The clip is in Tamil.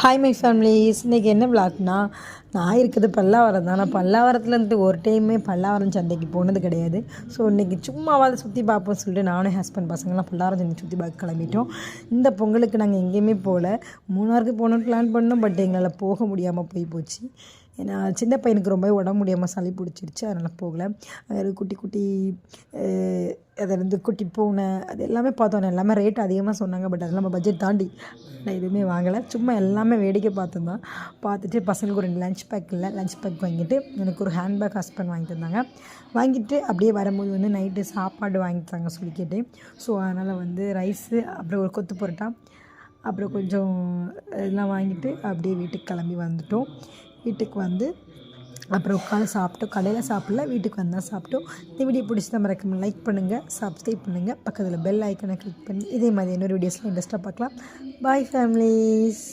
Hi my families. இன்றைக்கி என்ன விளாக்னா, நான் இருக்கிறது பல்லாவரம் தான். நான் பல்லாவரத்துலேருந்து ஒரு டைமே பல்லாவரம் சந்தைக்கு போனது கிடையாது. ஸோ இன்றைக்கி சும்மாவாவது சுற்றி பார்ப்போம்னு சொல்லிட்டு நானும் ஹஸ்பண்ட் பசங்களாம் பல்லாவரம் சந்தை சுற்றி பார்க்க கிளம்பிட்டோம். இந்த பொங்கலுக்கு நாங்கள் எங்கேயுமே போகல. மூணாருக்கு போகணுன்னு பிளான் பண்ணோம். பட் எங்களால் போக முடியாமல் போச்சு. ஏன்னா சின்ன பையனுக்கு ரொம்ப உடம்பு முடியாமல் சளி பிடிச்சிருச்சு, அதனால் போகல. அது குட்டி குட்டி அதிலேருந்து குட்டி பூனை அது எல்லாமே பார்த்தோம். எல்லாமே ரேட் அதிகமாக சொன்னாங்க. பட் அதெல்லாம் நம்ம பட்ஜெட் தாண்டி நான் எதுவுமே வாங்கலை. சும்மா எல்லாமே வேடிக்கை பார்த்துருந்தோம். பார்த்துட்டு பசங்களுக்கு ஒரு 2 லஞ்ச் பேக் வாங்கிட்டு எனக்கு ஒரு ஹேண்ட்பேக் ஹஸ்பண்ட் வாங்கி தந்தாங்க. வாங்கிட்டு அப்படியே வரும்போது வந்து நைட்டு சாப்பாடு வாங்கி தாங்க சொல்லி கேட்டேன். ஸோ அதனால் வந்து ரைஸு, அப்புறம் ஒரு கொத்து பரோட்டா, அப்புறம் கொஞ்சம் இதெல்லாம் வாங்கிட்டு அப்படியே வீட்டுக்கு கிளம்பி வந்துட்டோம். வீட்டுக்கு வந்து அப்புறம் உட்காந்து சாப்பிட்டோம். கடையில் சாப்பிடல, வீட்டுக்கு வந்தால் சாப்பிட்டோம். இந்த வீடியோ பிடிச்சா மறக்காம லைக் பண்ணுங்கள், சப்ஸ்கிரைப் பண்ணுங்கள், பக்கத்தில் பெல் ஐக்கனை கிளிக் பண்ணி இதே மாதிரி இன்னொரு வீடியோஸில் இன்ட்ரெஸ்ட்டாக பார்க்கலாம். பாய் ஃபேமிலிஸ்.